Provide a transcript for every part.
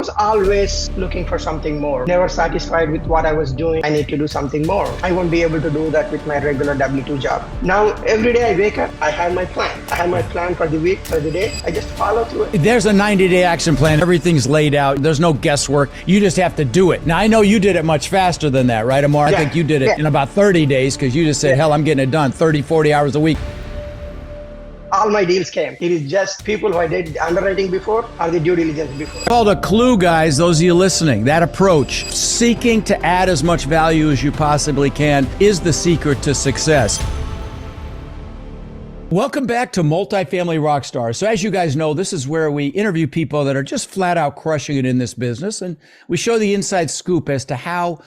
Was always looking for something more, never satisfied with what I was doing. I need to do something more. I won't be able to do that with my regular W-2 job. Now, every day I wake up, I have my plan. I have my plan for the week, for the day. I just follow through it. There's a 90-day action plan. Everything's laid out. There's no guesswork. You just have to do it. Now, I know you did it much faster than that, right, Amar? I think you did it in about 30 days because you just said, hell, I'm getting it done 30, 40 hours a week. All my deals came. It is just people who I did underwriting before or the due diligence before. Called a clue, guys, those of you listening. That approach, seeking to add as much value as you possibly can, is the secret to success. Welcome back to Multifamily Rockstars. So as you guys know, this is where we interview people that are just flat out crushing it in this business. And we show the inside scoop as to how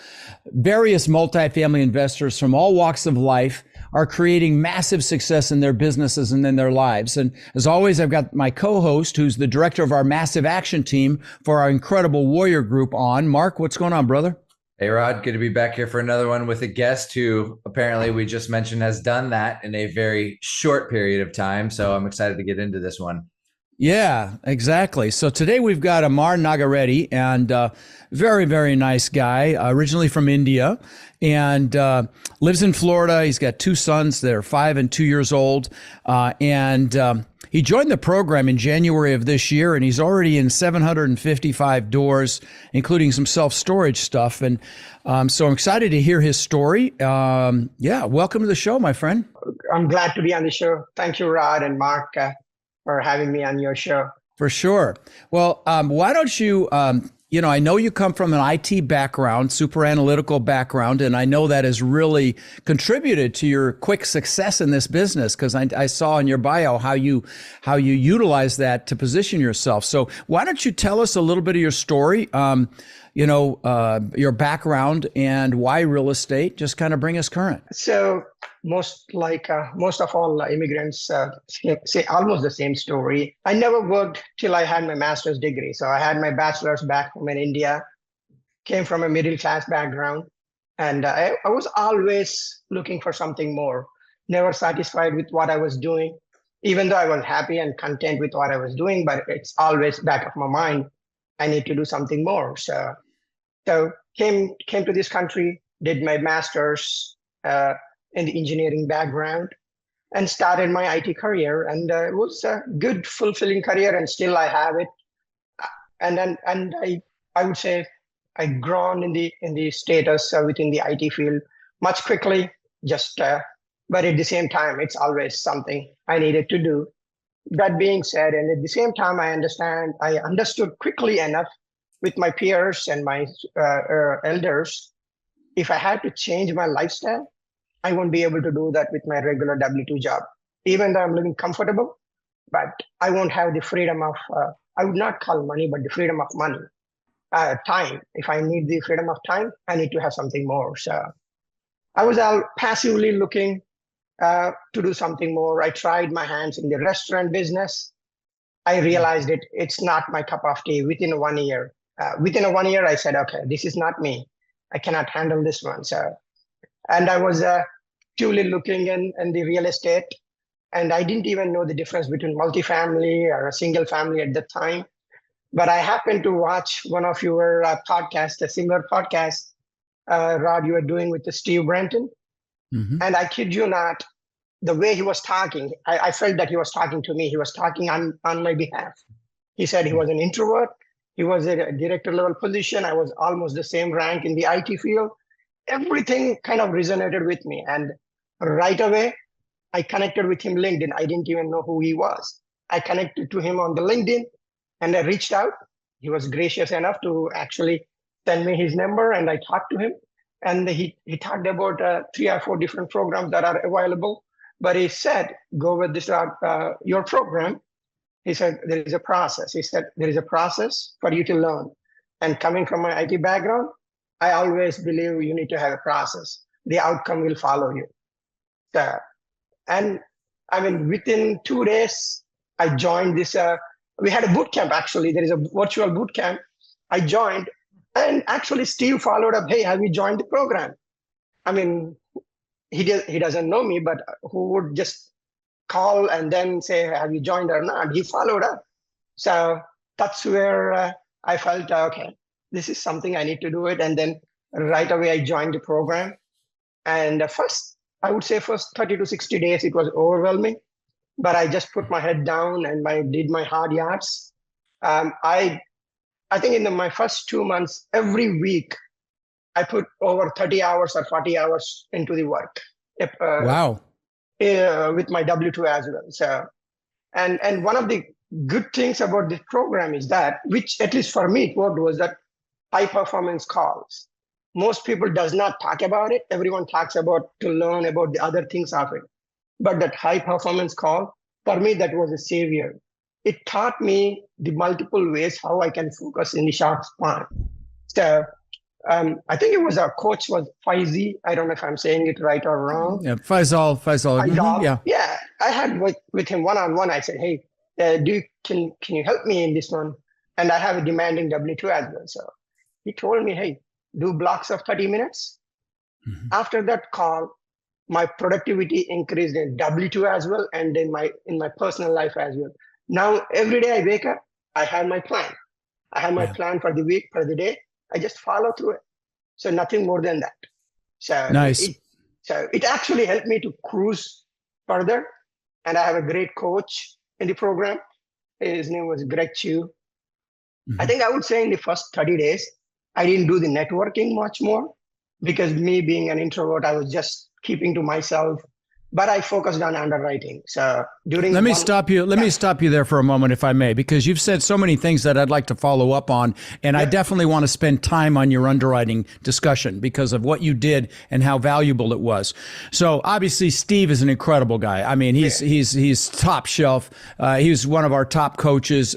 various multifamily investors from all walks of life are creating massive success in their businesses and in their lives. And as always, I've got my co-host, who's the director of our massive action team for our incredible warrior group on. Mark, what's going on, brother? Hey, Rod, good to be back here for another one with a guest who apparently we just mentioned has done that in a very short period of time. So I'm excited to get into this one. Yeah, exactly. So today we've got Amar Nagireddy, and very, very nice guy, originally from India, and lives in Florida. He's got two sons. They're 5 and 2 years old. He joined the program in January of this year, and he's already in 755 doors, including some self-storage stuff. And so I'm excited to hear his story. Welcome to the show, my friend. I'm glad to be on the show. Thank you, Rod and Mark, for having me on your show. For sure. Well, why don't you, I know you come from an IT background, super analytical background, and I know that has really contributed to your quick success in this business because I saw in your bio how you utilize that to position yourself. So why don't you tell us a little bit of your story, your background and why real estate, just kind of bring us current. So most of all immigrants say almost the same story. I never worked till I had my master's degree. So I had my bachelor's back home in India, came from a middle class background, and I was always looking for something more, never satisfied with what I was doing, even though I was happy and content with what I was doing, but it's always back of my mind, I need to do something more. So came to this country, did my master's in the engineering background, and started my IT career. And it was a good, fulfilling career, and still I have it. And I would say I grown in the status within the IT field much quickly. But at the same time, it's always something I needed to do. That being said, and at the same time, I understood quickly enough with my peers and my elders, if I had to change my lifestyle, I won't be able to do that with my regular W-2 job. Even though I'm living comfortable, but I won't have the freedom of, I would not call money, but the freedom of money, time. If I need the freedom of time, I need to have something more. So I was passively looking to do something more. I tried my hands in the restaurant business. I realized it's not my cup of tea within 1 year. Within 1 year, I said, okay, this is not me. I cannot handle this one. And I was purely looking in the real estate, and I didn't even know the difference between multifamily or a single family at the time. But I happened to watch one of your podcasts, a similar podcast, Rod, you were doing with the Steve Brenton. Mm-hmm. And I kid you not, the way he was talking, I felt that he was talking to me. He was talking on my behalf. He said he was an introvert. He was at a director level position. I was almost the same rank in the IT field. Everything kind of resonated with me. And right away, I connected with him LinkedIn. I didn't even know who he was. I connected to him on the LinkedIn, and I reached out. He was gracious enough to actually send me his number, and I talked to him. And he talked about 3 or 4 different programs that are available. But he said, go with this your program. He said, there is a process. He said, there is a process for you to learn. And coming from my IT background, I always believe you need to have a process. The outcome will follow you. And I mean, within 2 days, I joined this. We had a boot camp, actually. There is a virtual boot camp. I joined, and actually Steve followed up, hey, have you joined the program? I mean, he doesn't know me, but who would just call and then say, have you joined or not? He followed up. So that's where I felt, okay, this is something I need to do it. And then right away I joined the program. And I would say first 30 to 60 days, it was overwhelming, but I just put my head down and did my hard yards. I think in my first 2 months, every week, I put over 30 hours or 40 hours into the work. Wow. With my W-2 as well. So, and one of the good things about this program is that, which at least for me it worked, was that high performance calls. Most people does not talk about it. Everyone talks about to learn about the other things of it. But that high performance call, for me, that was a savior. It taught me the multiple ways how I can focus in the short span. So I think it was our coach was Faizi. I don't know if I'm saying it right or wrong. Yeah, Faisal. Yeah. Yeah, I had with him one-on-one. I said, hey, can you help me in this one? And I have a demanding W-2 as well. So he told me, hey, do blocks of 30 minutes. Mm-hmm. After that call, my productivity increased in W-2 as well, and in my personal life as well. Now, every day I wake up, I have my plan. I have my plan for the week, for the day. I just follow through it. So nothing more than that. So nice. It actually helped me to cruise further. And I have a great coach in the program. His name was Greg Chu. Mm-hmm. I think I would say in the first 30 days, I didn't do the networking much more, because me being an introvert, I was just keeping to myself. But I focused on underwriting. So let me stop you there for a moment, if I may, because you've said so many things that I'd like to follow up on. And I definitely want to spend time on your underwriting discussion because of what you did and how valuable it was. So obviously Steve is an incredible guy. I mean, he's top shelf. He's one of our top coaches.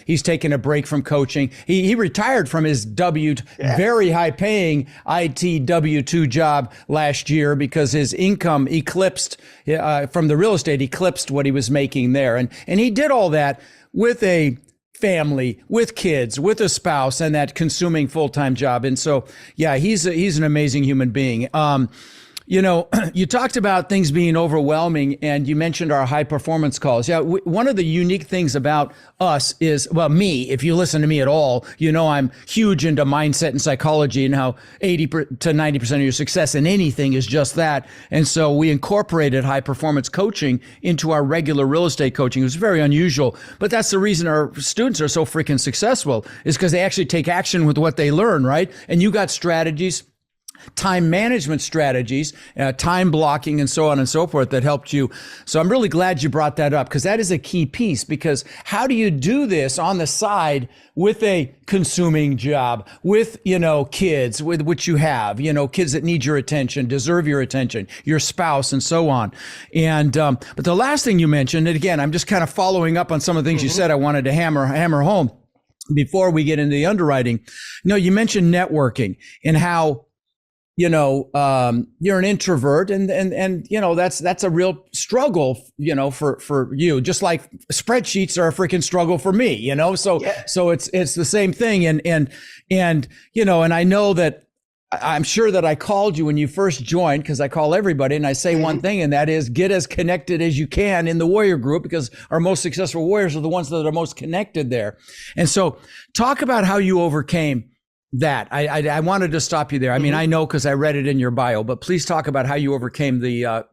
He's taken a break from coaching. He retired from his very high paying IT W-2 job last year because his income eclipsed from the real estate, eclipsed what he was making there. And he did all that with a family, with kids, with a spouse, and that consuming full-time job. And so, yeah, he's an amazing human being. You know, you talked about things being overwhelming, and you mentioned our high performance calls. Yeah, one of the unique things about us is, well, me, if you listen to me at all, you know I'm huge into mindset and psychology and how 80 to 90% of your success in anything is just that. And so we incorporated high performance coaching into our regular real estate coaching. It was very unusual, but that's the reason our students are so freaking successful, is because they actually take action with what they learn, right? And you got strategies, time management strategies, time blocking, and so on and so forth that helped you. So I'm really glad you brought that up, because that is a key piece. Because how do you do this on the side with a consuming job, with, kids, with which you have, kids that need your attention, deserve your attention, your spouse, and so on. And, but the last thing you mentioned, and again, I'm just kind of following up on some of the things you said, I wanted to hammer home before we get into the underwriting. You mentioned networking and how, you're an introvert, and that's a real struggle, for you, just like spreadsheets are a freaking struggle for me, so it's the same thing. And I know that I'm sure that I called you when you first joined, because I call everybody and I say one thing, and that is get as connected as you can in the warrior group, because our most successful warriors are the ones that are most connected there. And so talk about how you overcame that. I wanted to stop you there. I mean, I know because I read it in your bio, but please talk about how you overcame the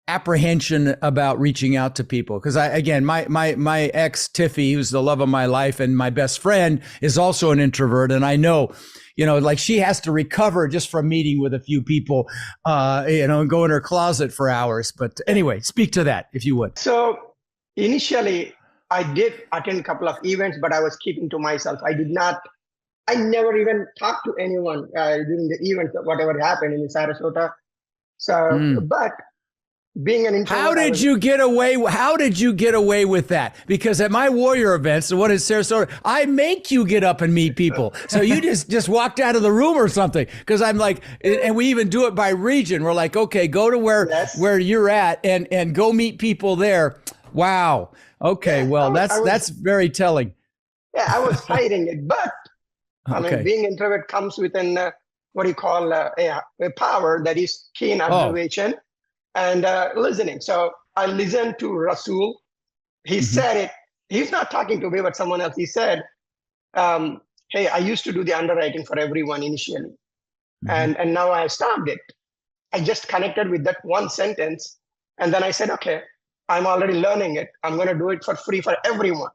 apprehension about reaching out to people. Because my ex Tiffy, who's the love of my life and my best friend, is also an introvert, and I know, like she has to recover just from meeting with a few people, and go in her closet for hours. But anyway, speak to that if you would. So initially, I did attend a couple of events, but I was keeping to myself. I never even talked to anyone during the events, whatever happened in Sarasota. So, but being an introvert, how did you get away with that? Because at my warrior events, the one in Sarasota, I make you get up and meet people. So you just walked out of the room or something. Because I'm like, and we even do it by region. We're like, okay, go to where you're at and go meet people there. Wow. Okay, well, that's very telling. Yeah, I was hiding it, but I mean, being introvert comes with a power that is keen observation and listening. So I listened to Rasul. He said it. he's not talking to me, but someone else. He said, um, hey, I used to do the underwriting for everyone initially, and now I stopped it. I just connected with that one sentence. And then I said, okay, I'm already learning it. I'm going to do it for free for everyone.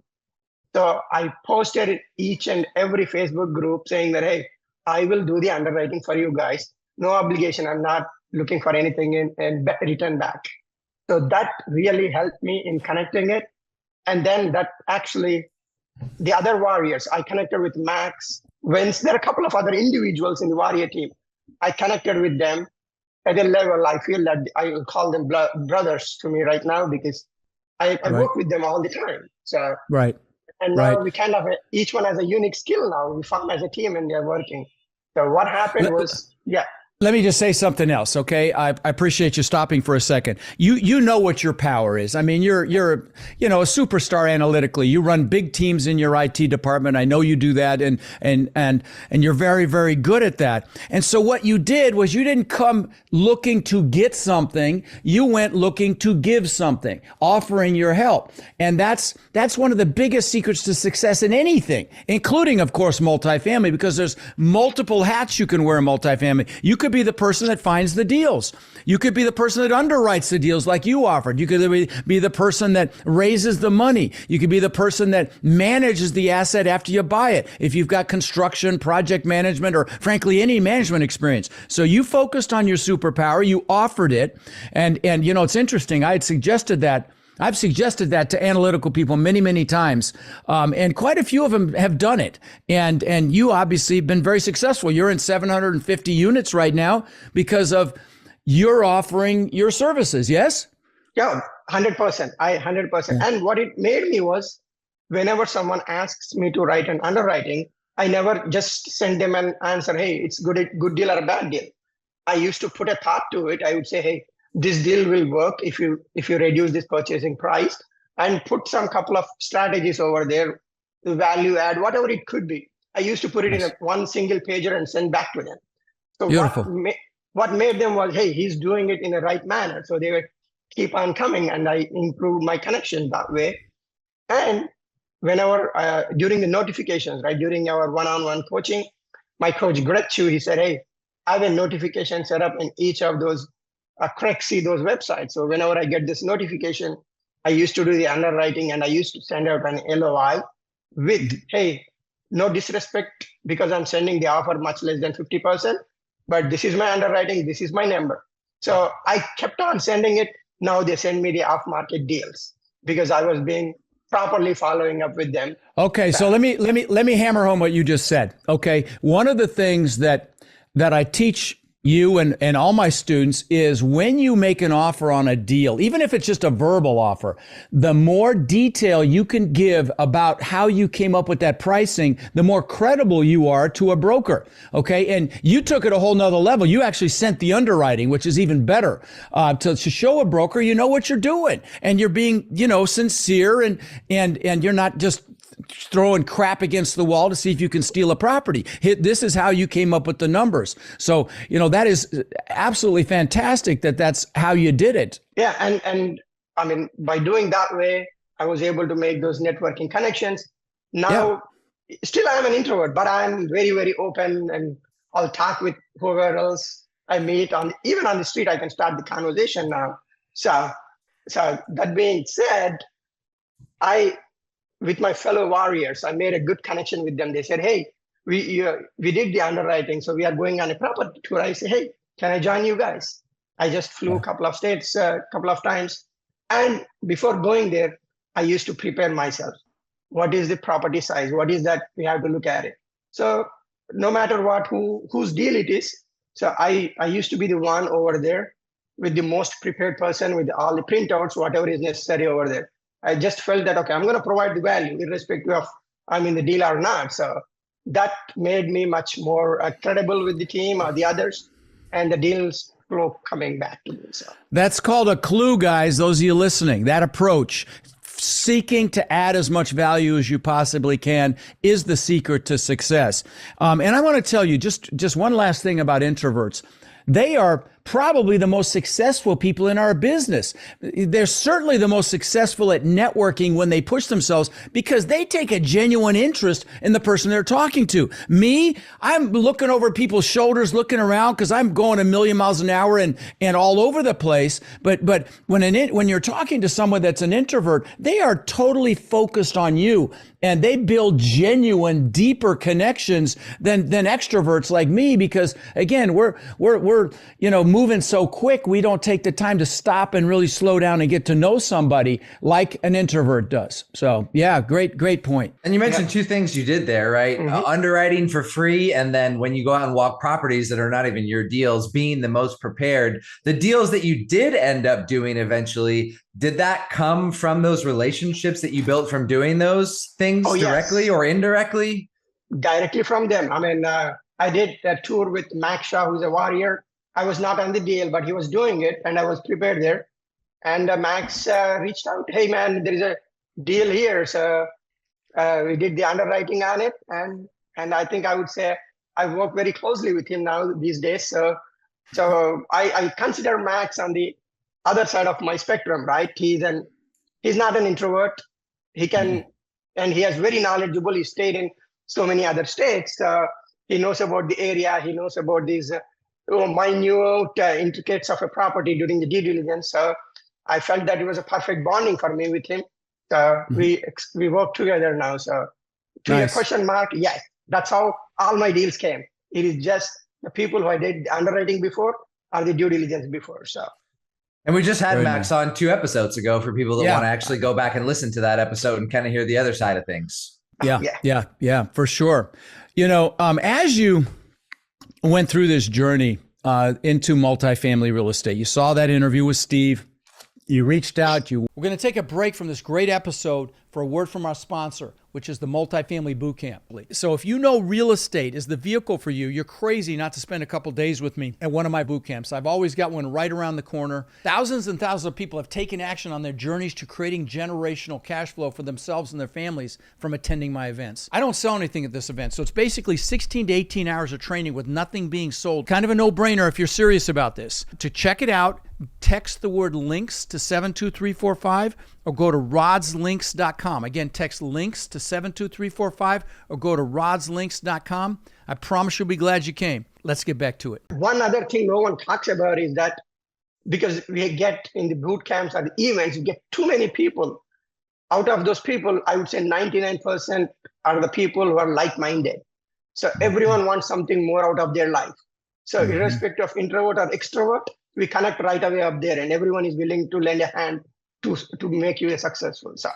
So I posted it each and every Facebook group saying that, hey, I will do the underwriting for you guys. No obligation. I'm not looking for anything in return back. So that really helped me in connecting it. And then that actually, the other warriors, I connected with Max, Vince. There are a couple of other individuals in the warrior team. I connected with them at a level. I feel that I will call them brothers to me right now because I work with them all the time. So Right. and now we kind of, each one has a unique skill now. We form as a team and they're working. So what happened was, Let me just say something else, okay? I appreciate you stopping for a second. You know what your power is. I mean, you're a superstar analytically. You run big teams in your IT department. I know you do that, and you're very, very good at that. And so what you did was you didn't come looking to get something. You went looking to give something, offering your help. And that's one of the biggest secrets to success in anything, including, of course, multifamily, because there's multiple hats you can wear in multifamily. You could be the person that finds the deals. You could be the person that underwrites the deals like you offered. You could be the person that raises the money. You could be the person that manages the asset after you buy it. If you've got construction, project management, or frankly, any management experience. So you focused on your superpower. You offered it. And it's interesting. I've suggested that to analytical people many, many times. And quite a few of them have done it. And you obviously have been very successful. You're in 750 units right now because of you're offering your services. Yes? Yeah, 100%. 100%. Yeah. And what it made me was whenever someone asks me to write an underwriting, I never just send them an answer, hey, it's good deal or a bad deal. I used to put a thought to it. I would say, hey, this deal will work if you reduce this purchasing price, and put some couple of strategies over there, the value add, whatever it could be. I used to put it in one single pager and send back to them. So beautiful. What made them was, hey, he's doing it in the right manner. So they would keep on coming, and I improved my connection that way. And whenever during the notifications, right, during our one-on-one coaching, my coach Gretchen, he said, hey, I have a notification set up in each of those see those websites. So whenever I get this notification, I used to do the underwriting and I used to send out an LOI with, hey, no disrespect because I'm sending the offer much less than 50%, but this is my underwriting, this is my number. So I kept on sending it. Now they send me the off-market deals because I was being properly following up with them. Okay, so let me hammer home what you just said. Okay, one of the things that I teach you and all my students is when you make an offer on a deal, even if it's just a verbal offer, the more detail you can give about how you came up with that pricing, the more credible you are to a broker. Okay. And you took it a whole nother level. You actually sent the underwriting, which is even better, to show a broker, you know what you're doing and you're being, sincere and you're not just throwing crap against the wall to see if you can steal a property. This is how you came up with the numbers. So, that is absolutely fantastic that's how you did it. Yeah. And I mean, by doing that way, I was able to make those networking connections. Now, still I'm an introvert, but I'm very, very open and I'll talk with whoever else I meet even on the street. I can start the conversation now. So that being said, with my fellow warriors, I made a good connection with them. They said, hey, we did the underwriting, so we are going on a property tour. I say, hey, can I join you guys? I just flew a couple of states, a couple of times. And before going there, I used to prepare myself. What is the property size? What is that? We have to look at it. So no matter what, whose deal it is. So I used to be the one over there with the most prepared person with all the printouts, whatever is necessary over there. I just felt that, okay, I'm going to provide the value irrespective of I'm in the deal or not. So that made me much more credible with the team or the others, and the deals flow coming back to me. So that's called a clue, guys. Those of you listening, that approach, seeking to add as much value as you possibly can, is the secret to success. And I want to tell you just one last thing about introverts. they are probably the most successful people in our business. They're certainly the most successful at networking when they push themselves because they take a genuine interest in the person they're talking to. Me, I'm looking over people's shoulders, looking around because I'm going a million miles an hour and all over the place. But when you're talking to someone that's an introvert, they are totally focused on you. And they build genuine, deeper connections than extroverts like me, because again, we're moving so quick, we don't take the time to stop and really slow down and get to know somebody like an introvert does. So yeah, great point. And you mentioned two things you did there, right? Underwriting for free, and then when you go out and walk properties that are not even your deals, being the most prepared. The deals that you did end up doing eventually, did that come from those relationships that you built from doing those things directly or indirectly? Directly from them. I mean, I did a tour with Max Shaw, who's a warrior. I was not on the deal, but he was doing it, and I was prepared there. And Max reached out, hey man, there is a deal here. So we did the underwriting on it, and I think I would say I work very closely with him now these days. So I consider Max on the other side of my spectrum, right? He's not an introvert. He can, and he has very knowledgeable. He stayed in so many other states. He knows about the area. He knows about these minute intricacies of a property during the due diligence. So I felt that it was a perfect bonding for me with him. We work together now. So to your question, Mark, yes, that's how all my deals came. It is just the people who I did underwriting before or the due diligence before. So. And we just had Max on 2 episodes ago for people that want to actually go back and listen to that episode and kind of hear the other side of things. Yeah, for sure. As you went through this journey into multifamily real estate, you saw that interview with Steve. You reached out. We're going to take a break from this great episode for a word from our sponsor, which is the Multifamily Bootcamp. So if you know real estate is the vehicle for you, you're crazy not to spend a couple days with me at one of my boot camps. I've always got one right around the corner. Thousands and thousands of people have taken action on their journeys to creating generational cash flow for themselves and their families from attending my events. I don't sell anything at this event, so it's basically 16 to 18 hours of training with nothing being sold. Kind of a no-brainer if you're serious about this. To check it out, text the word links to 72345 or go to rodslinks.com. Again, text links to 72345 or go to rodslinks.com. I promise you'll be glad you came. Let's get back to it. One other thing no one talks about is that because we get in the boot camps or the events, you get too many people. Out of those people, I would say 99% are the people who are like-minded. So everyone wants something more out of their life. So irrespective of introvert or extrovert, we connect right away up there, and everyone is willing to lend a hand to make you a successful. So,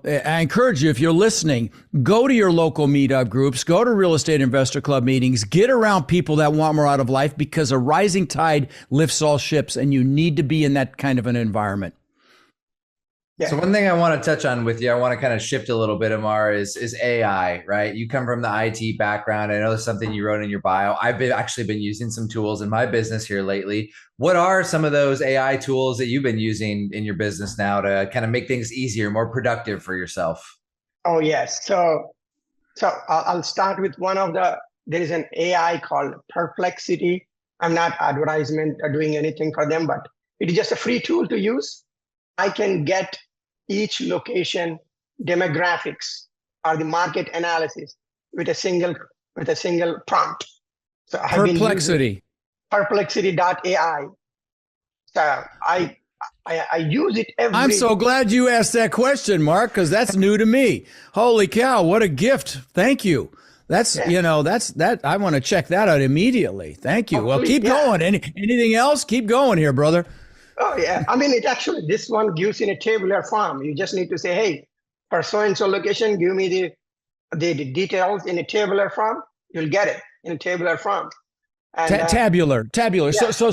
I encourage you, if you're listening, go to your local meetup groups, go to real estate investor club meetings, get around people that want more out of life, because a rising tide lifts all ships, and you need to be in that kind of an environment. Yeah. So one thing I want to touch on with you, I want to kind of shift a little bit, Amar, is AI, right? You come from the IT background. I know that's something you wrote in your bio. I've actually been using some tools in my business here lately. What are some of those AI tools that you've been using in your business now to kind of make things easier, more productive for yourself? Oh, yes. So I'll start with there is an AI called Perplexity. I'm not advertisement or doing anything for them, but it is just a free tool to use. I can get each location demographics or the market analysis with a single prompt. So I have Perplexity. Perplexity.ai. So I use it every. I'm so glad you asked that question, Mark, because that's new to me. Holy cow! What a gift! Thank you. That's I want to check that out immediately. Thank you. Well, keep going. Anything else? Keep going here, brother. Oh, yeah. I mean, this one gives in a tabular form. You just need to say, hey, for so-and-so location, give me the details in a tabular form. You'll get it in a tabular form. And, tabular. Yeah. So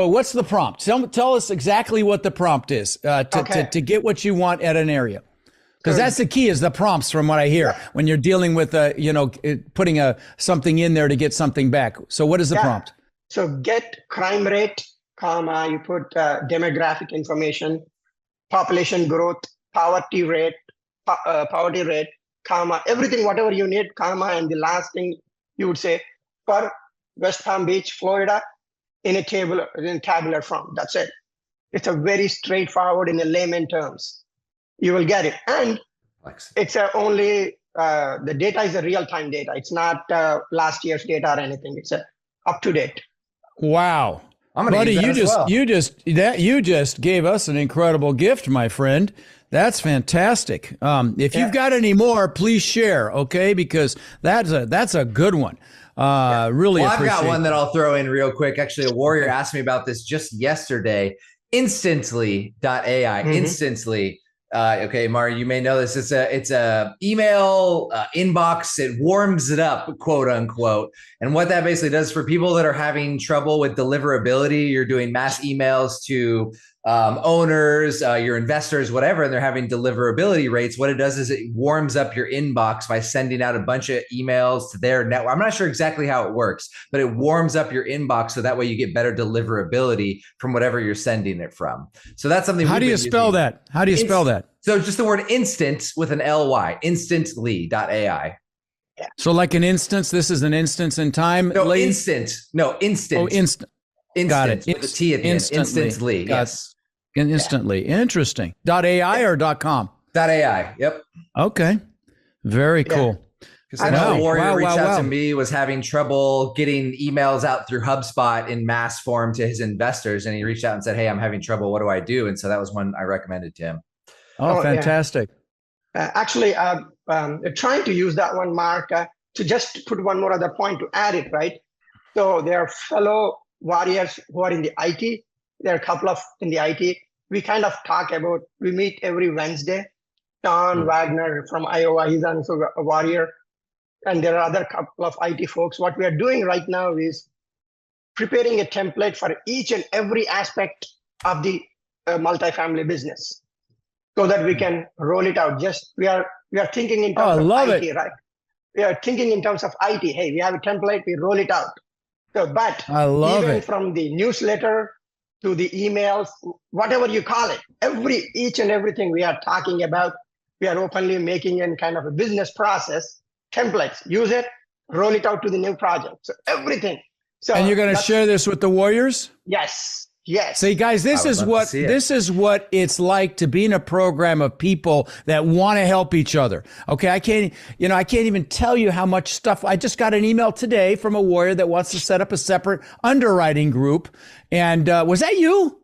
what's the prompt? Tell us exactly what the prompt is to get what you want at an area. Because that's the key, is the prompts, from what I hear, when you're dealing with, putting something in there to get something back. So what is the prompt? So get crime rate, comma, you put demographic information, population growth, poverty rate, comma, everything, whatever you need, comma, and the last thing you would say, for West Palm Beach, Florida, in tabular form. That's it. It's a very straightforward in a layman terms. You will get it. And it's only, the data is a real-time data. It's not last year's data or anything. It's up to date. Wow. I'm gonna Buddy, use that you just gave us an incredible gift, my friend. That's fantastic. If you've got any more, please share, okay? Because that's a good one. Really well, appreciate I've got one that I'll throw in real quick. Actually, a warrior asked me about this just yesterday. Instantly.ai. Instantly. Okay, Amar, you may know this. It's a email inbox. It warms it up, quote unquote. And what that basically does for people that are having trouble with deliverability, you're doing mass emails to owners, your investors, whatever, and they're having deliverability rates. What it does is it warms up your inbox by sending out a bunch of emails to their network. I'm not sure exactly how it works, but it warms up your inbox so that way you get better deliverability from whatever you're sending it from. So that's something. How do you spell that? How do you spell that? So just the word instant with an LY, instantly.ai. Yeah. So like an instance, this is an instance in time? No, instant. No, instant. Oh, instant. Got it. With a T at the end. Instantly. Yes. Instantly. Interesting. .ai or .com? .ai. Yep. Okay. Very cool. Because I know a warrior reached out to me, was having trouble getting emails out through HubSpot in mass form to his investors. And he reached out and said, hey, I'm having trouble. What do I do? And so that was one I recommended to him. Oh, fantastic. Yeah. Actually, trying to use that one, Mark, to just put one more other point to add it, right? So there are fellow warriors who are in the IT. There are a couple of in the IT. We kind of talk about, we meet every Wednesday. Don Wagner from Iowa, he's also a warrior. And there are other couple of IT folks. What we are doing right now is preparing a template for each and every aspect of the multifamily business so that we can roll it out. We are thinking in terms of IT, right? We are thinking in terms of IT. Hey, we have a template, we roll it out. So, but even from the newsletter to the emails, whatever you call it, each and everything we are talking about, we are openly making in kind of a business process, templates, use it, roll it out to the new project. So everything. So, and you're going to share this with the warriors? Yes. Yes. See, guys, this is what it's like to be in a program of people that want to help each other. Okay, I can't even tell you how much stuff. I just got an email today from a warrior that wants to set up a separate underwriting group. And was that you?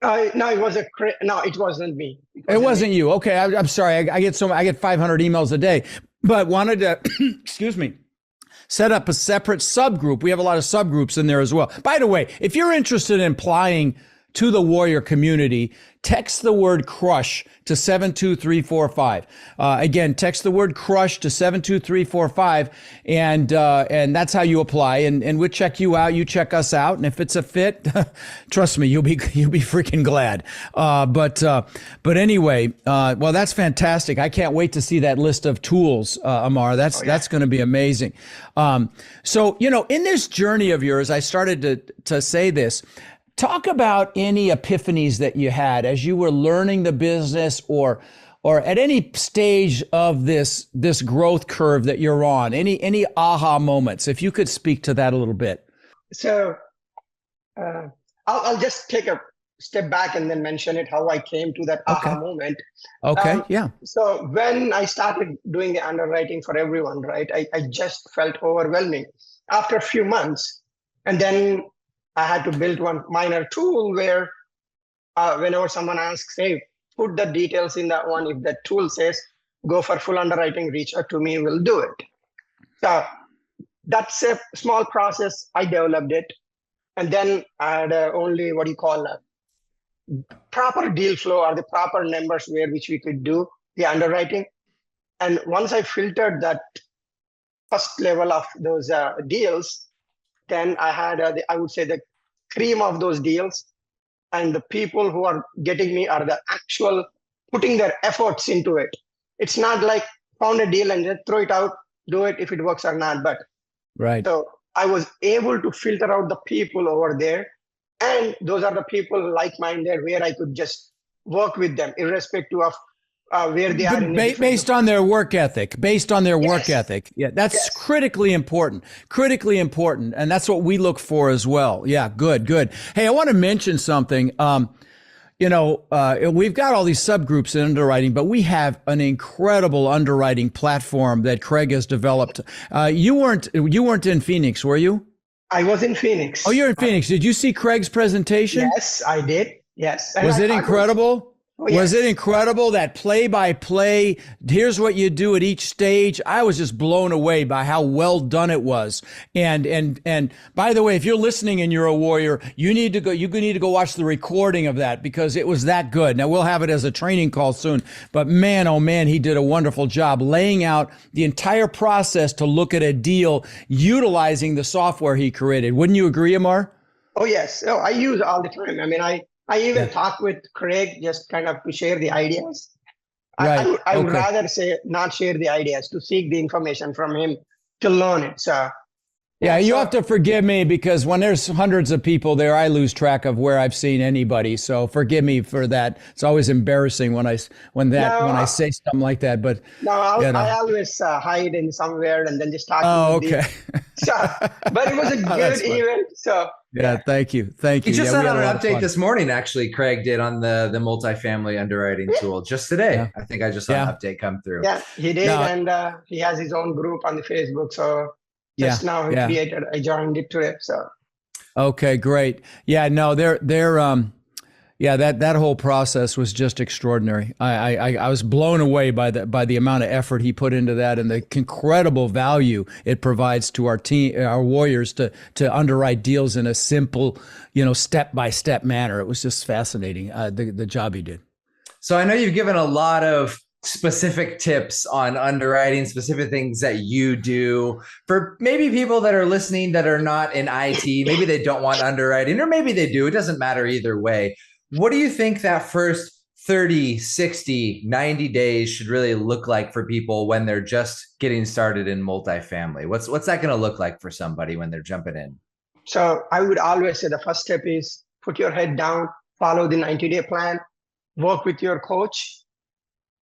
No, it wasn't me. It wasn't you. Okay, I'm sorry. I get 500 emails a day, but wanted to excuse me. Set up a separate subgroup. We have a lot of subgroups in there as well. By the way, if you're interested in applying to the warrior community, text the word crush to 72345. Again, text the word crush to 72345, and that's how you apply. And we'll check you out. You check us out, and if it's a fit, trust me, you'll be freaking glad. But anyway, well, that's fantastic. I can't wait to see that list of tools, Amar. That's going to be amazing. So in this journey of yours, I started to say this. Talk about any epiphanies that you had as you were learning the business or at any stage of this growth curve that you're on, any aha moments, if you could speak to that a little bit. So I'll just take a step back and then mention it, how I came to that aha moment. Okay, yeah. So when I started doing the underwriting for everyone, right, I just felt overwhelming after a few months. And then I had to build one minor tool where whenever someone asks, hey, put the details in that one. If that tool says, go for full underwriting, reach out to me, we'll do it. So that's a small process. I developed it. And then I had only proper deal flow or the proper numbers which we could do the underwriting. And once I filtered that first level of those deals, then I had, I would say, the cream of those deals. And the people who are getting me are the actual putting their efforts into it. It's not like found a deal and just throw it out, do it if it works or not. But right. So I was able to filter out the people over there. And those are the people like-minded where I could just work with them irrespective of where they are in based on their work ethic, work ethic. Yeah, that's Yes. critically important, and that's what we look for as well. Yeah, good. Hey, I want to mention something. We've got all these subgroups in underwriting, but we have an incredible underwriting platform that Craig has developed. You weren't in Phoenix, were you? I was in Phoenix. Oh, you're in Phoenix. Did you see Craig's presentation? Yes, I did. Yes. And Was it incredible? Oh, yes. Was it incredible, that play by play? Here's what you do at each stage. I was just blown away by how well done it was. And by the way, if you're listening and you're a warrior, you need to go watch the recording of that, because it was that good. Now we'll have it as a training call soon, but man, oh man, he did a wonderful job laying out the entire process to look at a deal utilizing the software he created. Wouldn't you agree, Amar? Oh, yes. Oh, I use it all the time. I mean, I even talk with Craig just kind of to share the ideas. Right. I would rather say not share the ideas, to seek the information from him, to learn it. So yeah, you have to forgive me, because when there's hundreds of people there, I lose track of where I've seen anybody. So forgive me for that. It's always embarrassing when I say something like that. But no, I always hide in somewhere and then just talk. Oh, okay. But it was a good event. So yeah, thank you. He just sent out an update this morning. Actually, Craig did on the multifamily underwriting tool just today. Yeah. I think I just saw an update come through. Yeah, he did, and he has his own group on the Facebook. So just now I joined it today. So okay, great. Yeah, no, that whole process was just extraordinary. I was blown away by the amount of effort he put into that, and the incredible value it provides to our team, our warriors, to underwrite deals in a simple, step-by-step manner. It was just fascinating, the job he did. So I know you've given a lot of specific tips on underwriting, specific things that you do for maybe people that are listening that are not in IT. Maybe they don't want underwriting, or maybe they do. It doesn't matter either way. What do you think that first 30, 60, 90 days should really look like for people when they're just getting started in multifamily? What's that going to look like for somebody when they're jumping in? So I would always say the first step is put your head down, follow the 90-day plan, work with your coach,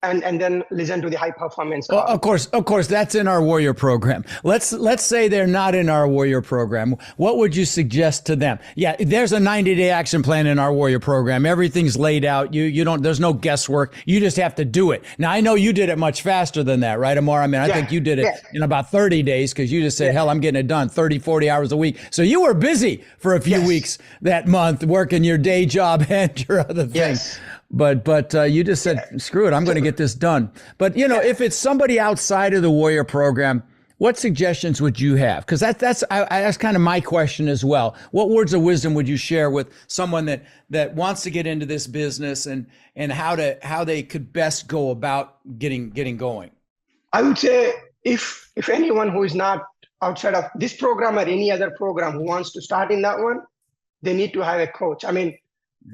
and then listen to the high performance. Well, of course, that's in our warrior program. Let's say they're not in our warrior program. What would you suggest to them? Yeah, there's a 90-day action plan in our warrior program. Everything's laid out. You don't. There's no guesswork. You just have to do it. Now I know you did it much faster than that, right, Amar? I mean, I think you did it in about 30 days, because you just said, hell, I'm getting it done 30, 40 hours a week. So you were busy for a few weeks that month, working your day job and your other thing. Yes. But you just said, screw it, I'm going to get this done. But, if it's somebody outside of the warrior program, what suggestions would you have? Because that's kind of my question as well. What words of wisdom would you share with someone that wants to get into this business, and how they could best go about getting going? I would say if anyone who is not outside of this program or any other program who wants to start in that one, they need to have a coach. I mean,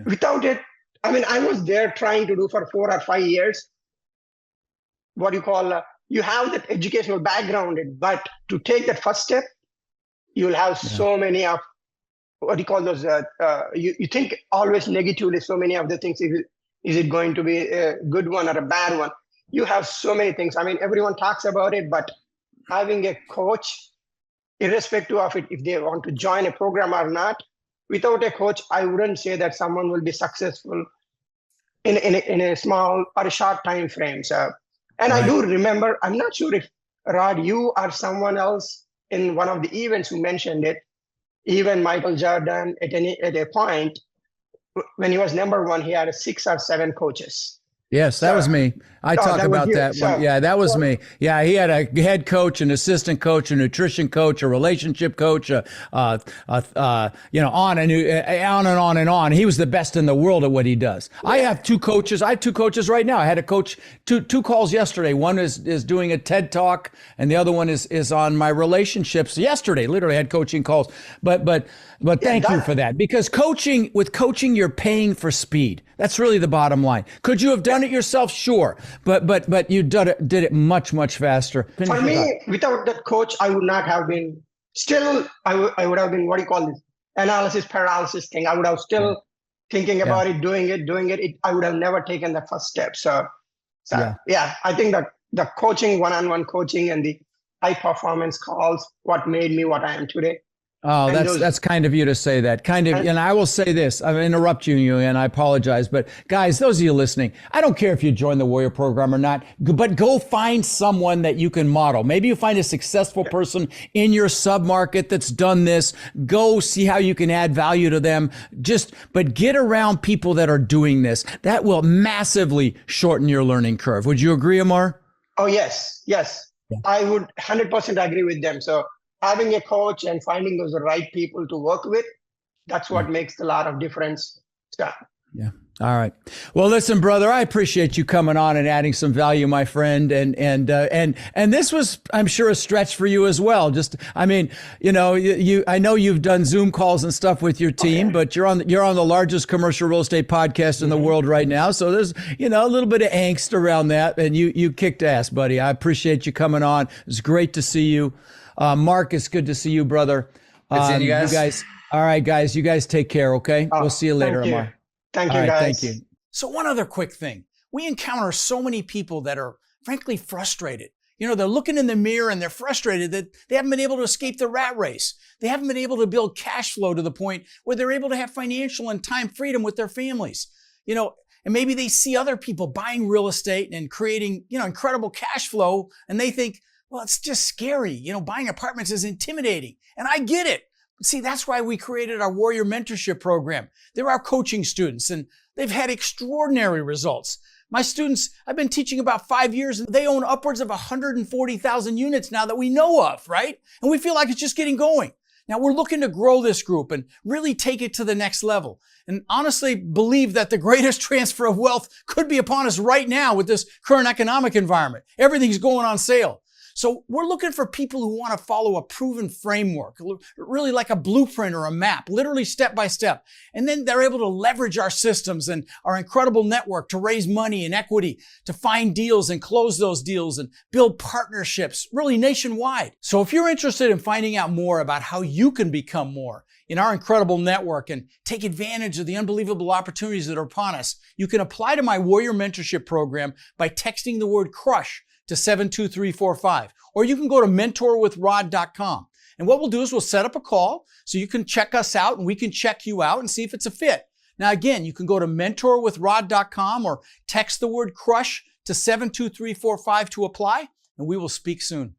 without it, I was there trying to do for 4 or 5 years. What you call, you have that educational background, but to take that first step, you'll have so many of, what you call those, you think always negatively, so many of the things, is it going to be a good one or a bad one? You have so many things. Everyone talks about it, but having a coach, irrespective of it, if they want to join a program or not, without a coach, I wouldn't say that someone will be successful in a small or a short time frame. So, and I do remember, I'm not sure if Rod, you or someone else in one of the events who mentioned it, even Michael Jordan at a point when he was number one, he had 6 or 7 coaches. Yes, that was me. I talk about that one. Yeah, that was me. Yeah, he had a head coach, an assistant coach, a nutrition coach, a relationship coach, on and on. He was the best in the world at what he does. Yeah. I have 2 coaches. I have 2 coaches right now. I had a coach, two calls yesterday. One is doing a TED Talk, and the other one is on my relationships. Yesterday, literally had coaching calls. But thank you for that, because with coaching, you're paying for speed. That's really the bottom line. Could you have done it yourself? Sure. But you did it much, much faster. For me, without that coach, I would not have been, still, I would have been, what do you call this, analysis paralysis thing. I would have still thinking about it, doing it. I would have never taken the first step. So So yeah, I think that the coaching, one-on-one coaching and the high performance calls, what made me what I am today. Oh, And that's kind of you to say that. Kind of, and I will say this. I'm interrupt you, and I apologize. But guys, those of you listening, I don't care if you join the Warrior Program or not, but go find someone that you can model. Maybe you find a successful person in your submarket that's done this. Go see how you can add value to them. But get around people that are doing this. That will massively shorten your learning curve. Would you agree, Amar? Oh, yes. Yeah. I would 100% agree with them. So having a coach and finding those right people to work with, that's what makes a lot of difference. Yeah. All right. Well, listen, brother, I appreciate you coming on and adding some value, my friend. And this was, I'm sure, a stretch for you as well. I know you've done Zoom calls and stuff with your team, but you're on the largest commercial real estate podcast in the world right now. So there's, a little bit of angst around that, and you kicked ass, buddy. I appreciate you coming on. It's great to see you. Mark, it's good to see you, brother. Good seeing you guys. All right, guys, you guys take care. Okay. We'll see you later, Amar. Thank you, guys. Thank you. So one other quick thing. We encounter so many people that are frankly frustrated. They're looking in the mirror and they're frustrated that they haven't been able to escape the rat race. They haven't been able to build cash flow to the point where they're able to have financial and time freedom with their families. And maybe they see other people buying real estate and creating, incredible cash flow. And they think, well, it's just scary. Buying apartments is intimidating. And I get it. See, that's why we created our Warrior Mentorship Program. They're our coaching students, and they've had extraordinary results. My students, I've been teaching about 5 years, and they own upwards of 140,000 units now that we know of, right? And we feel like it's just getting going. Now, we're looking to grow this group and really take it to the next level. And honestly believe that the greatest transfer of wealth could be upon us right now with this current economic environment. Everything's going on sale. So we're looking for people who want to follow a proven framework, really like a blueprint or a map, literally step by step. And then they're able to leverage our systems and our incredible network to raise money and equity, to find deals and close those deals and build partnerships, really nationwide. So if you're interested in finding out more about how you can become more in our incredible network and take advantage of the unbelievable opportunities that are upon us, you can apply to my Warrior Mentorship Program by texting the word CRUSH to 72345, or you can go to mentorwithrod.com. And what we'll do is we'll set up a call so you can check us out and we can check you out and see if it's a fit. Now, again, you can go to mentorwithrod.com or text the word CRUSH to 72345 to apply, and we will speak soon.